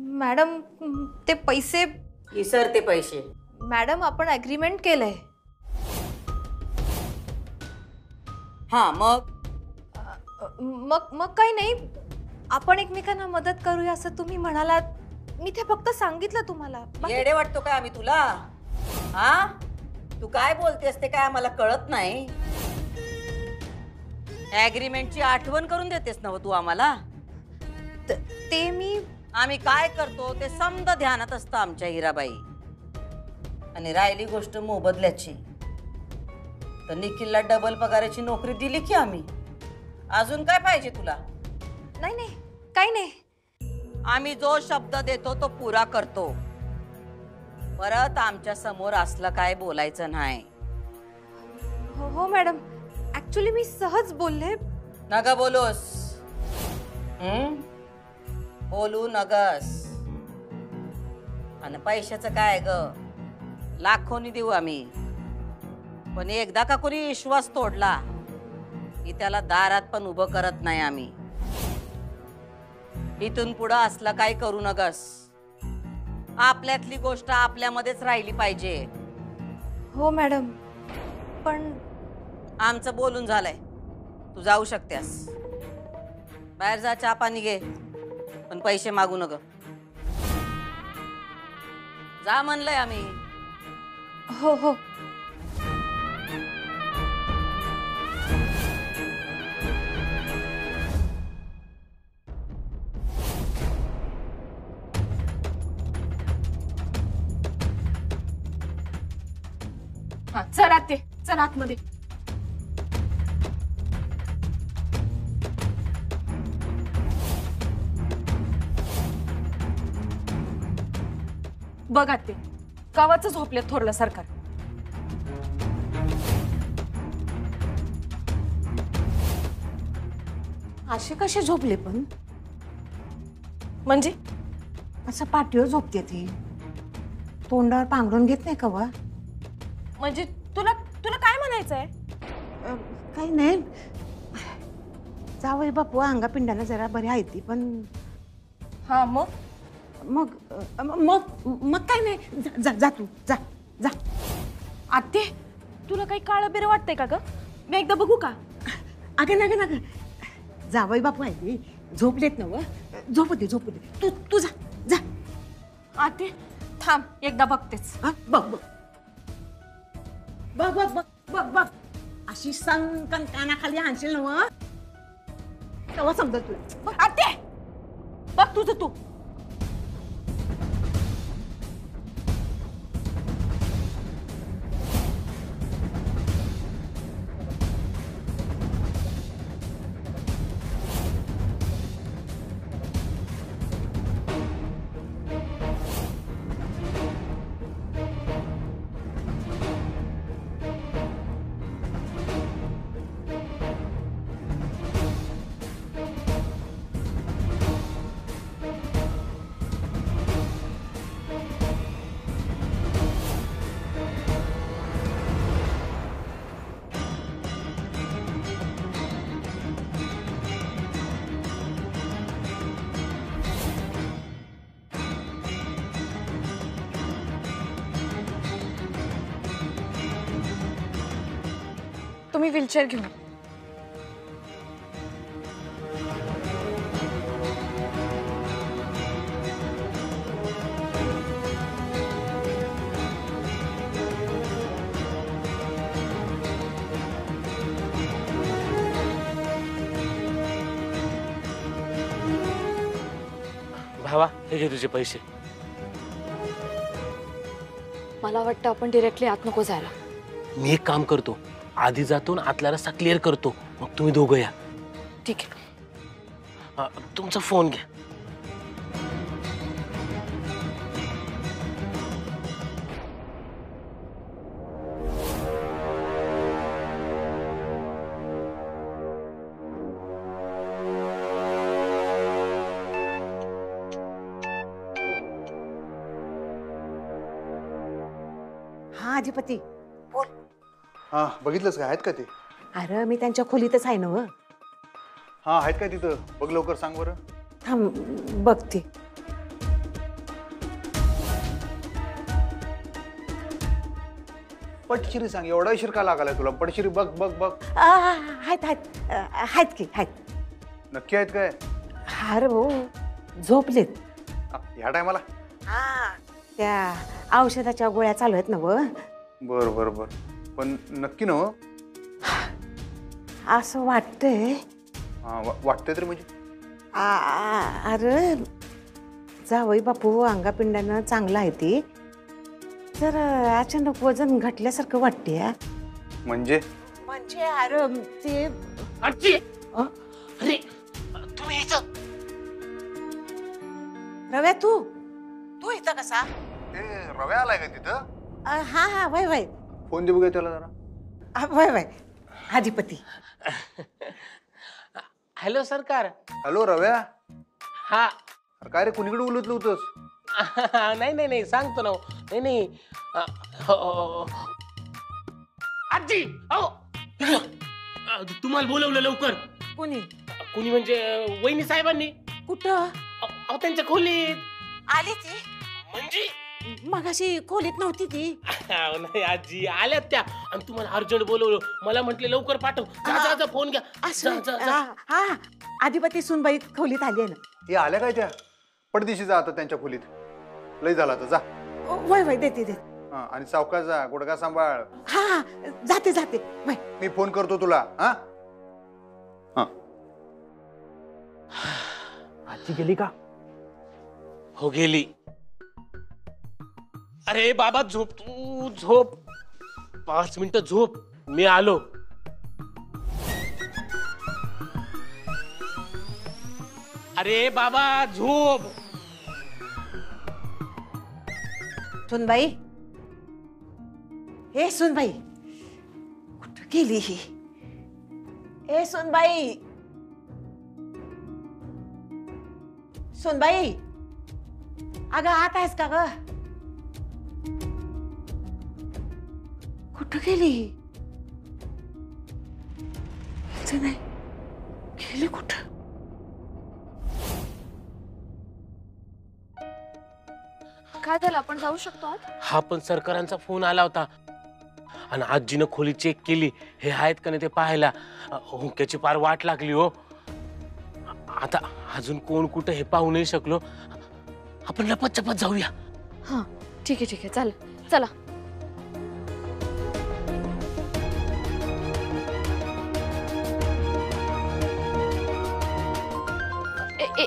Madam ते पैसे इसर ते पैसे। मॅडम आपण ॲग्रीमेंट केलंय। हा मग मग मग काही नाही, आपण एकमेकांना मदत करूया असं तुम्ही म्हणालात। मी ते फक्त सांगितलं तुम्हाला। येडे वाटतो काय आम्ही तुला? हा, तू काय बोलतेस ते काय आम्हाला कळत नाही। ॲग्रीमेंटची आठवण करून देतेस ना तू आम्हाला? ते मी आम्ही काय करतो ते समद ध्यानात असतं आमच्या हिराबाई। आणि राहिली गोष्ट मोबदल्याची, तर निखिलला डबल पगाराची नोकरी दिली की आम्ही। अजून काय पाहिजे तुला? नाही नाही काही नाही। आम्ही जो शब्द देतो तो पुरा करतो। परत आमच्या समोर असलं काय बोलायचं नाही। हो मॅडम, ऍक्च्युली मी सहज बोलले। नग बोलोस, बोलू नगस। आणि पैशाचं काय ग, लाखोनी देऊ आम्ही, पण एकदा का कोणी विश्वास तोडला की त्याला दारात पण उभं करत नाही आम्ही। इथून पुढं असलं काय करू नगस। आपल्यातली गोष्ट आपल्यामध्येच राहिली पाहिजे। हो मॅडम, पण आमचं बोलून झालंय, तू जाऊ शकतेस। बाहेर जा, चहा पाणी घे, पण पैसे मागू नका। जा म्हणलंय आम्ही। हो हो। हा चल आते, चल आतमध्ये। बघ आते, गावाचं झोपले थोरलं सरकार। असे कसे झोपले पण? म्हणजे असं पाठीवर झोपते ती, तोंडावर पांघरून घेत नाही का वा? म्हणजे तुला तुला काय म्हणायचंय? काही नाही, जावई बापू अंगापिंडाला जरा बरी आहे ती, पण हा मग मग मग मग काय नाही, जा जा तू जा जा। आते, तुला काही काळं बिरं वाटतंय का ग? मी एकदा बघू का? अगं नग जावई बापू आहे ती, झोपलेत ना व, झोपू दे तू तू जा जा। आते थांब, एकदा बघतेच। बघ बघ बघ बघ बघ बघ बघ, अशी संकन कानाखाली आणशील ना व, तेव्हा समजत तुला। आते बघ तुझं तू। तुम्ही व्हीलचेअर घेऊन। भावा, हे घे तुझे पैसे। मला वाटतं आपण डिरेक्टली आत नको जायला। मी एक काम करतो, आधी जातो ना आतला रस्ता क्लिअर करतो, मग तुम्ही दोघं या। ठीक आहे। तुमचा फोन घ्या। हा अधिपती बोल। हा बघितलंस का, आहेत का ते? अरे मी त्यांच्या खोलीतच आहे ना व। हा आहेत काय तिथं? बघ लवकर, सांग बरं। थांब बघते। पटशिरी सांग, एवढा उशीर का लागलाय तुला? पटशिरी बघ बघ बघ. आहेत आहेत आहेत की आहेत. नक्की आहेत काय? अरे भाऊ झोपलेत. ह्या टायमाला? हा त्या औषधाच्या गोळ्या चालू आहेत ना व. बर बर बर. पण नक्की ना? असं वाटतंय. वाटतंय तरी म्हणजे? अरे जावई बापू अंगापिंडानं चांगला आहे ती, तर अचानक वजन घटल्यासारखं वाटते. म्हणजे अरे ते आजी अरे तुम्ही इथं? रव्या तू तू इथं कसा? रव्या आलाय का तिथं? हा हा वय वय फोन दे बघूया त्याला जरा. वय वय अधिपती. हॅलो सरकार. हॅलो रव्या. हा. अरे काय रे, कुणीकडे बोलतलं होतंस? नाही नाही नाही सांगतो ना. नाही नाही आजी अहो तुम्हाला बोलवलं लवकर. कोणी? कुणी म्हणजे वहिनी साहेबांनी. कुठं? अहो त्यांच्या खोलीत. आली ती? म्हणजे मगाशी खोलीत नव्हती ती. नाही आजी आल्यात त्या आणि तुम्हाला अर्जंट बोलवलं. मला म्हटले लवकर पाठव. जा जा फोन घ्या. जा, जा, जा. हा अधिपती सुनबाई खोलीत आली ना. हे आल्या काय त्या? पडदिशी जा आता त्यांच्या खोलीत. लय झाला आता, जा. वय वय देते देते. हा आणि सावकाश जा, गुडघा सांभाळ. हा जाते जाते वय. मी फोन करतो तुला. हा हा. आजी गेली का? हो गेली. अरे बाबा झोप, तू झोप. 5 मिनिटं झोप, मी आलो. अरे बाबा झोप. सुनबाई, हे सुनबाई कुठं गेली ही? ए सुनबाई, सुनबाई अगं आत आहेस का ग? कुठं गेली ही? नाही गेली कुठं? काय झालं, आपण जाऊ शकतो आत? हा पण सरकारांचा फोन आला होता आणि आजीनं खोली चेक केली. हे आहेत का नाही ते पाहायला. हुंक्याची पार वाट लागली हो. आता अजून कोण कुठं हे पाहू नाही शकलो. आपण लपत चपत जाऊया. हा ठीक आहे चालेल, चला.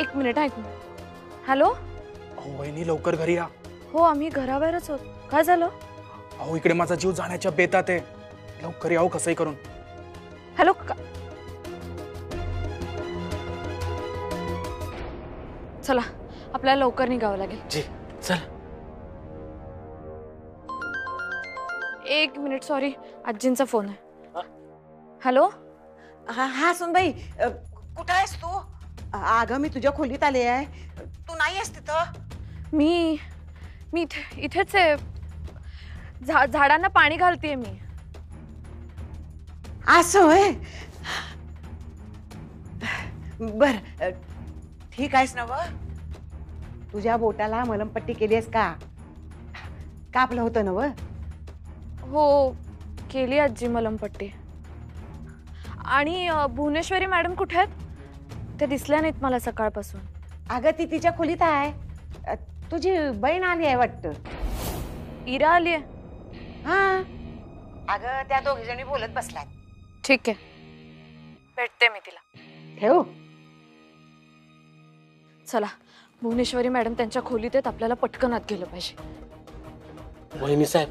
एक मिनिट ऐकून. हॅलो. अहो वहिनी लवकर घरी या. हो आम्ही घराबाहेरच होत. काय झालं? अहो इकडे माझा जीव जाण्याच्या बेतात आहे. लवकर यावं कसंही करून. हॅलो. चला आपल्याला लवकर निघावं लागेल. जी चल. 1 मिनिट, सॉरी आजींचा फोन आहे. हॅलो. हा सुनबाई कुठं आहेस तू? अगं मी तुझ्या खोलीत आले आहे. तू नाही आहेस तिथं? मी इथेच आहे. झाडांना पाणी घालतेय मी. असं होय. बर ठीक आहेस ना व? तुझ्या बोटाला मलमपट्टी केली आहेस का? कापलं होतं ना व? हो केली आजी मलमपट्टी. आणि भुवनेश्वरी मॅडम कुठे आहेत? ते दिसल्या नाहीत मला सकाळपासून. अगं ती तिच्या खोलीत आहे. तुझी बहीण आली आहे वाटतं. इरा आली आहे? हा अगं त्या दोघी जणी बोलत बसल्यात. ठीक आहे, भेटते मी तिला. ठेव. चला भुवनेश्वरी मॅडम त्यांच्या खोलीत आहेत. आपल्याला पटकन आत गेलं पाहिजे. वहिनी साहेब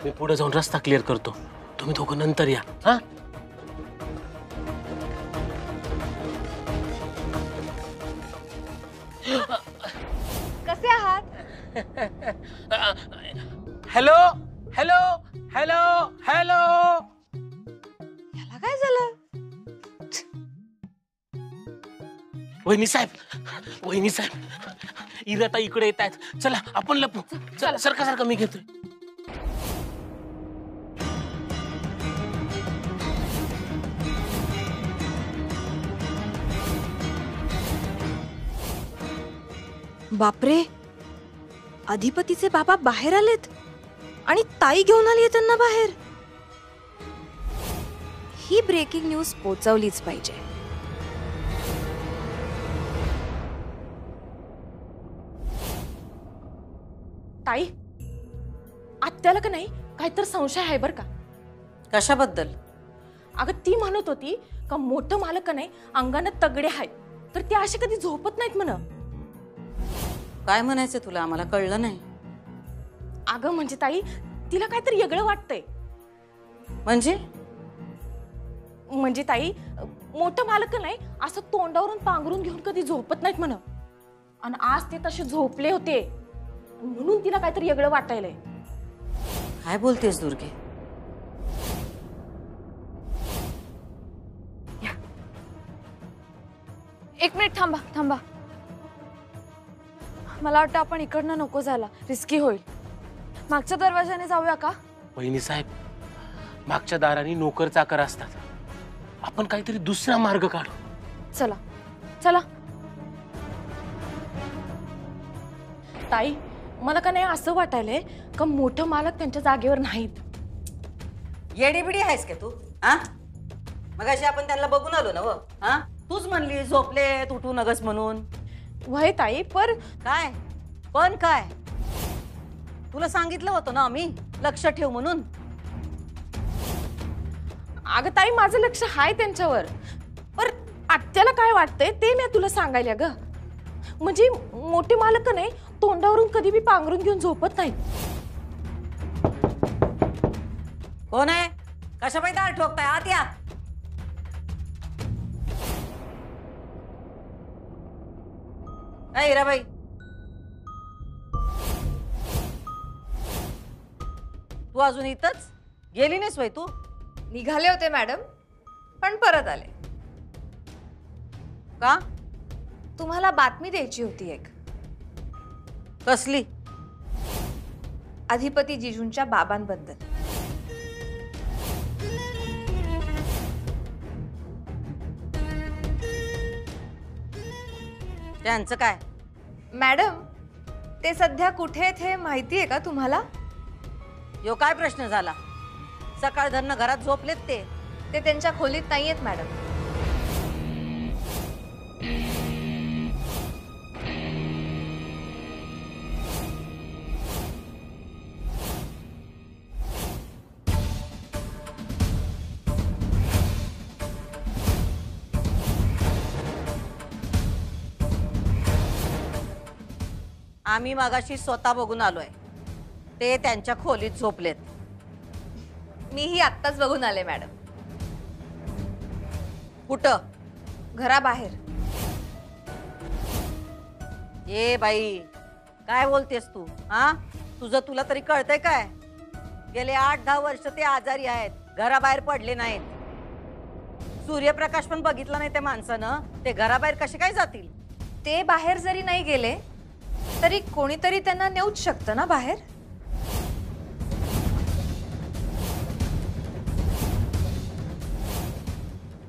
मी पुढे जाऊन रस्ता क्लिअर करतो. तुम्ही दोघं नंतर या. हा कसे आहात? Hello hello hello hello. याला काय झालं? वहिनी साहेब इराता इकडे येत आहेत. चला आपण लपू. चला सारखं मी घेतोय. बापरे, अधिपतीचे बाबा बाहेर आलेत आणि ताई घेऊन आली आहे त्यांना बाहेर. ही ब्रेकिंग न्यूज पोचवलीच पाहिजे. ताई, आत्याला का नाही काहीतरी संशय आहे बरं का. कशाबद्दल? अगं ती म्हणत होती का मोठं मालक का नाही अंगानं तगडे आहेत, तर ते असे कधी झोपत नाहीत म्हण. काय म्हणायचं तुला? आम्हाला कळलं नाही. अगं म्हणजे ताई, तिला काहीतरी वेगळं वाटतंय. म्हणजे ताई, मोठं मालक का नाही असं तोंडावरून पांघरून घेऊन कधी झोपत नाहीत म्हण. आणि आज ते तसे झोपले होते म्हणून तिला काहीतरी वेगळं वाटायलंय. काय बोलतेस दुर्गे? एक मिनिट थांबा थांबा. मला वाटतं आपण इकडनं नको जायला, रिस्की होईल. मागच्या दरवाजाने जाऊया का? वहिनी साहेब, मागच्या दाराने नोकर चाकर असतात. आपण काहीतरी दुसरा मार्ग काढू. चला चला. ताई, मला का नाही असं वाटायलंय का मोठं मालक त्यांच्या जागेवर नाहीत. येडीबिडी आहेस का तू? हा, मगाशी आपण त्यांना बघून आलो ना. हा, तूच म्हणली झोपले उठू नगस म्हणून. वय ताई, पर काय पण काय? तुला सांगितलं होतं ना आम्ही लक्ष ठेव म्हणून. अगं ताई, माझं लक्ष आहे त्यांच्यावर. पर आत्याला काय वाटतंय ते मी तुला सांगायला ग. म्हणजे मोठे मालक का नाही तोंडावरून कधी बी पांघरून घेऊन झोपत नाहीत. कोण आहे? कशा पाहिजे दार ठोकताय? आत या. हिराबाई, तू अजून इथंच गेली नाहीस वय? तू निघाले होते मॅडम, पण परत आले. का? तुम्हाला बातमी द्यायची होती एक. कसली? अधिपती जिजूंच्या बाबांबद्दल. त्यांचं काय? मॅडम, ते सध्या कुठे आहेत हे माहिती आहे का तुम्हाला? यो काय प्रश्न झाला? सकाळ धरणं घरात झोपलेत ते. ते त्यांच्या खोलीत नाही आहेत मॅडम. आम्ही मागाशी स्वतः बघून आलोय. ते त्यांच्या खोलीत झोपलेत. मीही आत्ताच बघून आले मॅडम. कुठं? घराबाहेर. ए बाई, काय बोलतेस तू? हा, तुझं तुला तरी कळतंय काय? गेले 8-10 वर्ष ते आजारी आहेत, घराबाहेर पडले नाहीत. सूर्यप्रकाश पण बघितला नाही त्या माणसानं. ते घराबाहेर कसे काय जातील? ते बाहेर जरी नाही गेले तरी कोणीतरी त्यांना नेऊच शकतं ना बाहेर.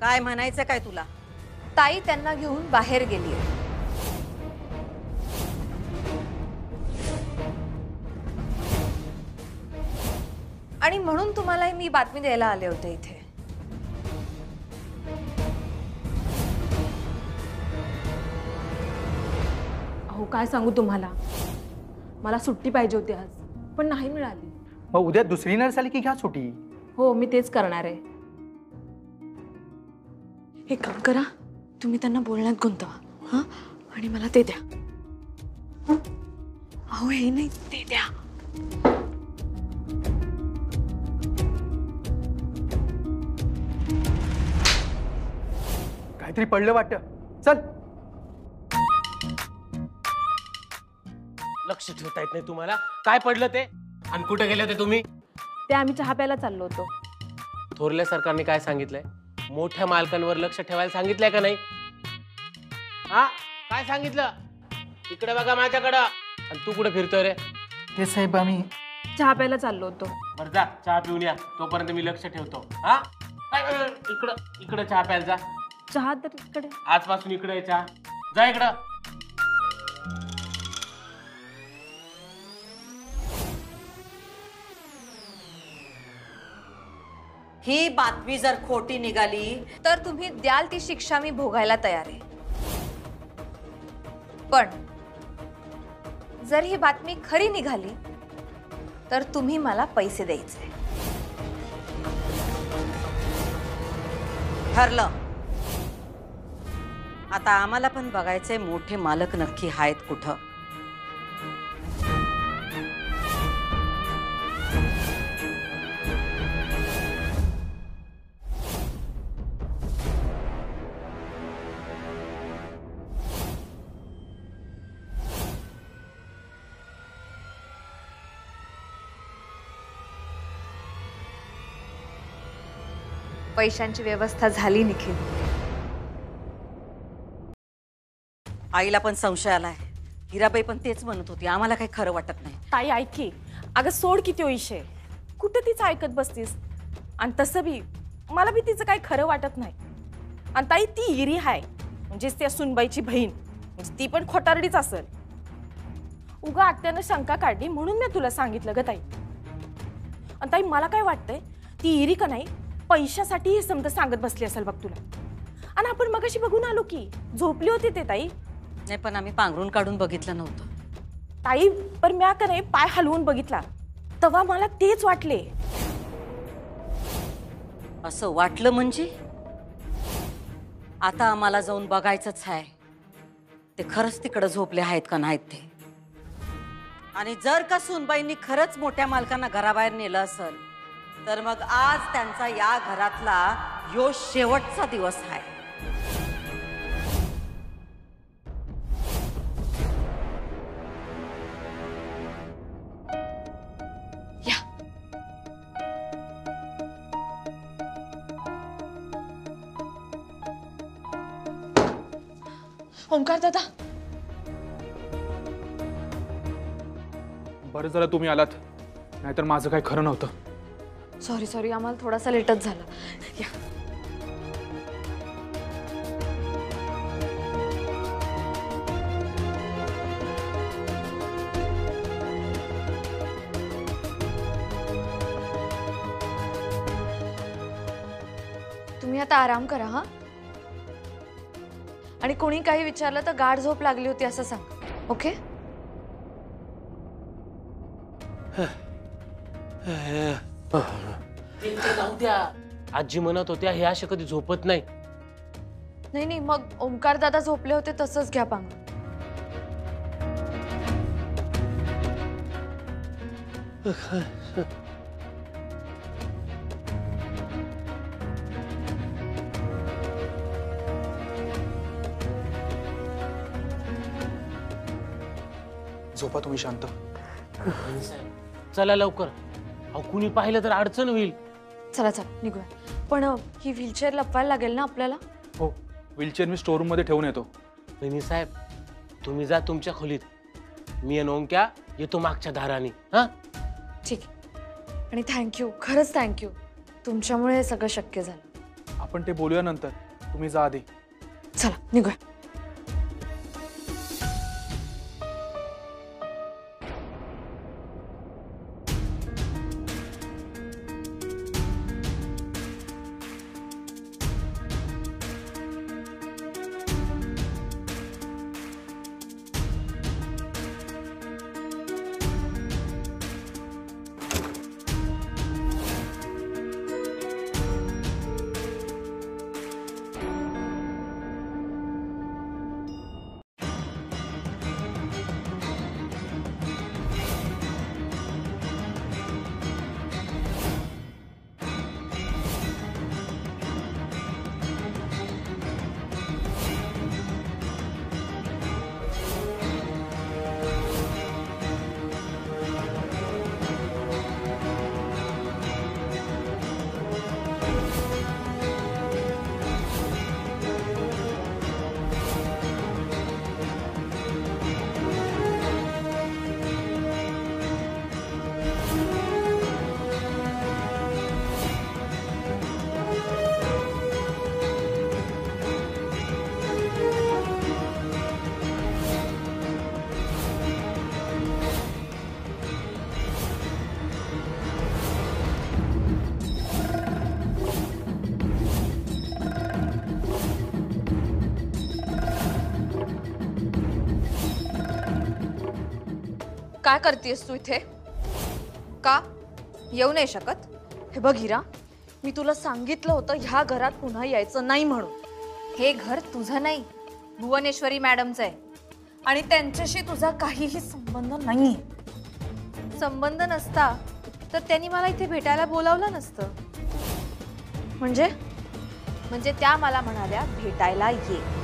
काय म्हणायचं काय तुला? ताई त्यांना घेऊन बाहेर गेली. आणि म्हणून तुम्हाला मी बातमी द्यायला आले होते इथे. अहो काय सांगू तुम्हाला, मला सुट्टी पाहिजे होती आज, पण नाही मिळाली. मग उद्या दुसरी नर्स आली की घ्या सुट्टी. हो, मी तेच करणार आहे. एक काम करा, तुम्ही त्यांना बोलण्यात गुंतवा. हा, आणि मला ते द्या. अहो हे नाही, ते द्या. काहीतरी पडलं वाटतं. चल. लक्ष ठेवता येत नाही तुम्हाला? काय पडलं ते? आणि कुठे गेले होते तुम्ही? ते आम्ही चहा प्यायला चाललो होतो. थोरल्या सरकारने काय सांगितलंय? मोठ्या मालकांवर लक्ष ठेवायला सांगितलंय का नाही? हा, काय सांगितलं? इकडे बघा माझ्याकडं. आणि तू कुठे फिरतोय रे? ते साहेब आम्ही चहा प्यायला चाललो होतो. बरं जा, चहा पिऊन या. तोपर्यंत मी लक्ष ठेवतो. हा, इकडं इकडं चहा प्यायला जा. चहा तर इकडे. आजपासून इकडे आहे चहा. जा इकडं. ही बातमी जर खोटी निघाली तर तुम्ही द्याल ती शिक्षा मी भोगायला तयार आहे. पण जर ही बातमी खरी निघाली तर तुम्ही मला पैसे द्यायचे. ठरलं. आता आम्हाला पण बघायचे मोठे मालक नक्की आहेत कुठं. पैशांची व्यवस्था झाली निखिल. आईला पण संशय आलाय. हिराबाई पण तेच म्हणत होती, आम्हाला काही खरं वाटत नाही. ताई ऐक की, अगं सोड किती विषय, कुठं तिचं ऐकत बसतीस. आणि तसं बी मला बी तिचं काही खरं वाटत नाही. आणि ताई ती हिरी हाय, म्हणजेच त्या सुनबाईची बहीण, म्हणजे ती पण खोटारडीच असेल. उगा आत्यानं शंका काढली म्हणून मी तुला सांगितलं ग ताई. आणि ताई मला काय वाटतंय, ती हिरी का नाही पैशासाठी हे समजा सांगत बसली असेल बघ तुला. आणि आपण मगाशी बघून आलो की झोपली होती ते ताई. नाही पण आम्ही पांघरून काढून बघितलं नव्हतं. ताई पर म्या का नाही पाय हलवून बघितला तेव्हा मला तेच वाटले. असं वाटलं म्हणजे आता आम्हाला जाऊन बघायचंच आहे ते खरंच तिकडं झोपले आहेत का नाहीत ते. आणि जर का सुनबाईंनी खरंच मोठ्या मालकांना घराबाहेर नेलं असेल तर मग आज त्यांचा या घरातला यो शेवटचा दिवस आहे. ओंकार दादा, बरं झालं तुम्ही आलात, नाहीतर माझं काही खरं नव्हतं. सॉरी आम्हाला थोडासा लेटच झाला. या. तुम्ही आता आराम करा हा. आणि कोणी काही विचारलं तर गाढ झोप लागली होती असं सांग. ओके. जाऊ द्या. आजी म्हणत होत्या हे असे कधी झोपत नाही. नाही मग ओंकार दादा झोपले होते तसंच घ्या पांग. झोपा तुम्ही शांत. चला लवकर, अहो कुणी पाहिलं तर अडचण होईल. चला निघूया. पण ही व्हीलचेअर लपवायला लागेल ना आपल्याला. हो, व्हीलचेअर मी स्टोर रूम मध्ये ठेवून येतो. वहिनी साहेब तुम्ही जा तुमच्या खोलीत, मी आणि ओंक्या येतो मागच्या दाराने. हा ठीक आहे. आणि थँक्यू, खरंच थँक्यू. तुमच्यामुळे हे सगळं शक्य झालं. आपण ते बोलूया नंतर, तुम्ही जा आधी. चला निघूया. काय करतेस तू इथे? का येऊ नाही शकत? हे बघ हिरा, मी तुला सांगितलं होतं ह्या घरात पुन्हा यायचं नाही म्हणून. हे घर तुझं नाही, भुवनेश्वरी मॅडमचं आहे आणि त्यांच्याशी तुझा काहीही संबंध नाहीये. संबंध नसता तर त्यांनी मला इथे भेटायला बोलावलं नसतं. म्हणजे त्या मला म्हणाल्या भेटायला ये.